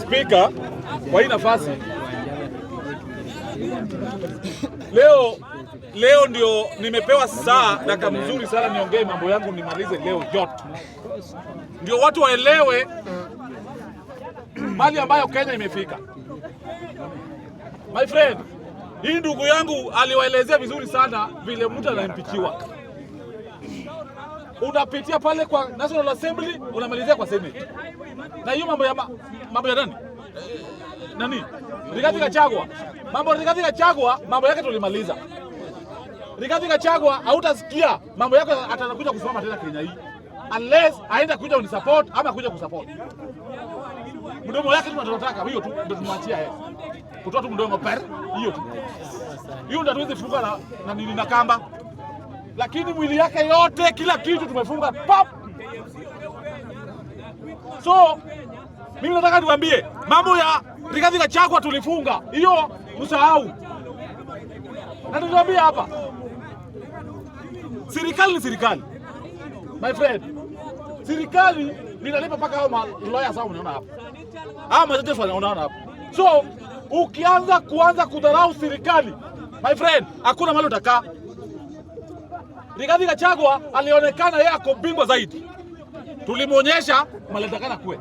Speaker, kwa hii nafasi leo ndio nimepewa saa dakika mzuri sana niongee mambo yangu nimalize leo yote. Ndio watu waelewe mali ambayo Kenya imefika. My friend, hii ndugu yangu aliwaelezea vizuri sana vile mtu anampichiwa. Unapitia pale kwa National Assembly, unamalizia kwa Senate. Na hiyo mambo ya nani? Rigathi Gachagua. Rigathi Gachagua, mambo yake tulimaliza. Rigathi Gachagua hautasikia mambo yake atakuja kusimama tena Kenya hii. Unless aenda kuja unisupport ama kuja kusupport. Mdomo yake tunataka hiyo tu ndio tumwachia yeye. Kutoa tu mdomo per hiyo tu. Hiyo ndio tuweze kufunga na nini na kamba. Lakini mwili yake yote kila kitu tumefunga pop. So mimi nataka niwaambie mambo ya Rigathi Gachagua tulifunga. Hiyo msahau. Na niwaambie hapa. Serikali ni serikali. My friend. Serikali linalipa paka hao lawyers hao unaona hapa. Majaji wanaona hapa. So kuanza kudharau serikali. My friend, hakuna mahali utakaa. Rigathi Gachagua alionekana yeye ako bingwa zaidi. Tulimuonyesha malitakana kwe.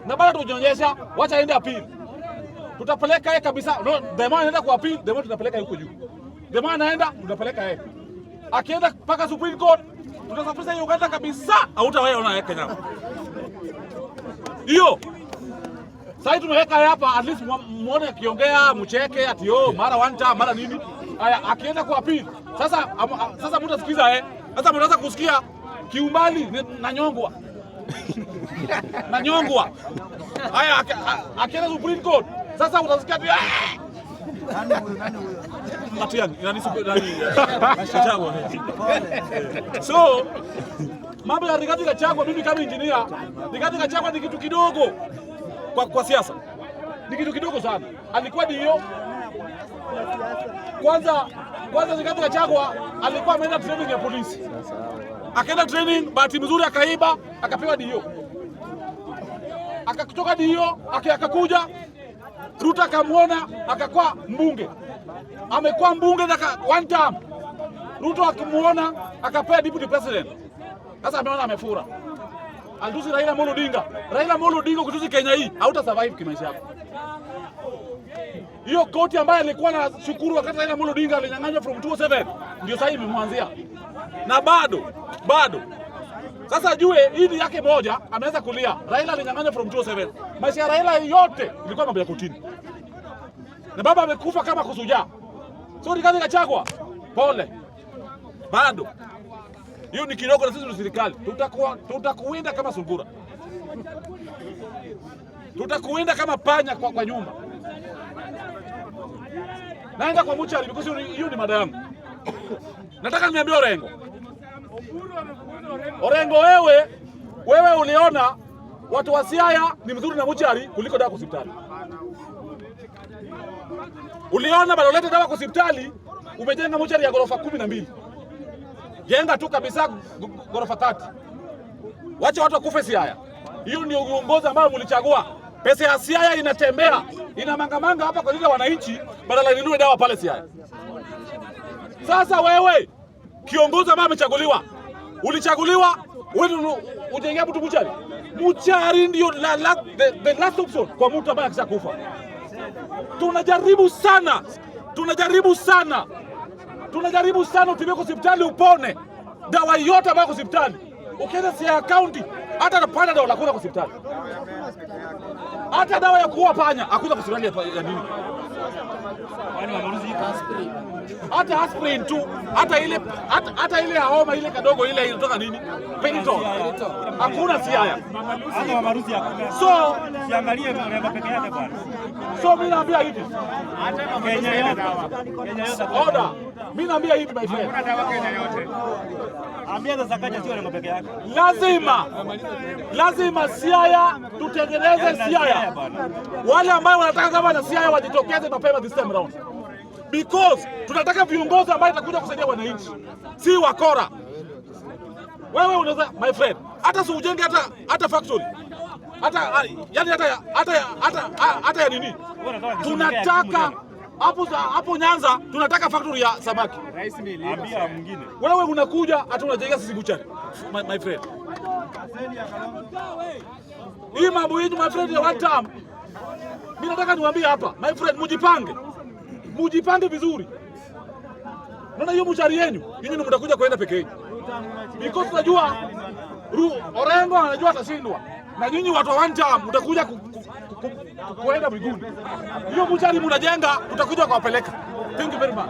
Na bado tujionyesha, wacha aende appeal. Tutapeleka yeye kabisa. No, demo anaenda kwa appeal, demo tutapeleka huko juu. Demo anaenda, tutapeleka yeye. Akienda paka Supreme Court, tutasafisha Uganda kabisa. Hautawaona yeye Kenya. Hiyo. Sasa tumeweka hapa at least muone akiongea, mcheke ati mara one time, mara nini. Haya akienda kwa appeal. Sasa mtu asikiza Sasa mnaanza kusikia kiumbali nanyongwa. Nanyongwa. Haya akienda Supreme Court. Sasa utasikia ati So mambo ya Rigathi Gachagua mimi kama engineer, Rigathi Gachagua ni kitu kidogo kwa siasa. Ni kitu kidogo sana. Alikuwa ndio kwanza Rigathi Gachagua alikuwa ameenda training ya polisi. Akaenda training, bahati mzuri akaiba, akapewa dio. Akakutoka dio, akakuja Ruto akamuona, akakuwa mbunge. Amekuwa mbunge one time. Ruto akimuona, akapewa deputy president. Sasa ameona amefura. Alitusi Raila Amolo Odinga. Raila Amolo Odinga kutusi Kenya hii, hauta survive kimaisha yako. Hiyo koti ambayo alikuwa na shukuru wakati Raila Amolo Odinga alinyang'anywa from 2007 ndio sasa imemwanzia. Na bado. Sasa jue hii ni yake moja ameweza kulia. Raila alinyang'anywa from 2007. Maisha ya Raila yote ilikuwa mambo ya kotini. Na baba amekufa kama kusuja. So Rigathi Gachagua pole. Bado. Hiyo ni kidogo na sisi ni serikali. Tutakuwinda kama sungura. Tutakuwinda kama panya kwa nyumba. Naenda kwa Muchari because hiyo ni mada yangu. Nataka niambie Orengo wewe uliona watu wa Siaya ni mzuri na Muchari kuliko dawa hospitali. Uliona balolete dawa hospitali umejenga Muchari ya gorofa 12. Jenga tu kabisa gorofa 30. Wacha watu wakufe Siaya. Hiyo ndio uongozi ambao mlichagua. Pesa ya Siaya inatembea, inamangamanga hapa kwa ajili ya wananchi badala inunue dawa pale Siaya. Sasa wewe kiongozi ambaye amechaguliwa, ulichaguliwa wewe ujengea mtu Muchari. Muchari ndio the last option kwa mtu ambaye akishakufa. Tunajaribu sana utibie hospitali upone. Dawa yote ambayo hospitali. Ukienda Siaya County hata napanda dawa la kuna hospitali. Hata dawa ya kuua panya hakuna hospitali ya nini? Hata aspirin tu, hata ile homa ile kadogo ile inatoka nini? Penitol. Hakuna Siaya. So siangalie mambo peke yake bwana. So mimi naambia hivi. Hata Kenya yote. Oda. Mimi naambia hivi my friend. Hakuna dawa Kenya yote. Ambia za Sakaja sio mambo peke yake. Lazima Siaya tutengeneze Siaya. Wale ambao wanataka kama na Siaya wajitokeze mapema this time round. Because tunataka viongozi ambao watakuja kusaidia wananchi. Si wakora. Wewe unaweza my friend, hata si ujenge hata factory. hata ya nini, tunataka hapo Nyanza tunataka factory ya samaki. Ambia mwingine. Wewe unakuja hata unajenga sisi buchari. My friend. Hii mambo yenu my friend ya one time. Mimi nataka niwaambie hapa, my friend, mujipange vizuri. Naona hiyo buchari yenu, nyinyi ndio mtakuja kwenda peke yenu. Because tunajua Orengo anajua atashindwa. Na nyinyi watu wa one time mtakuja kuenda mbinguni. Hiyo buchari mnajenga, tutakuja kuwapeleka. Thank you very much.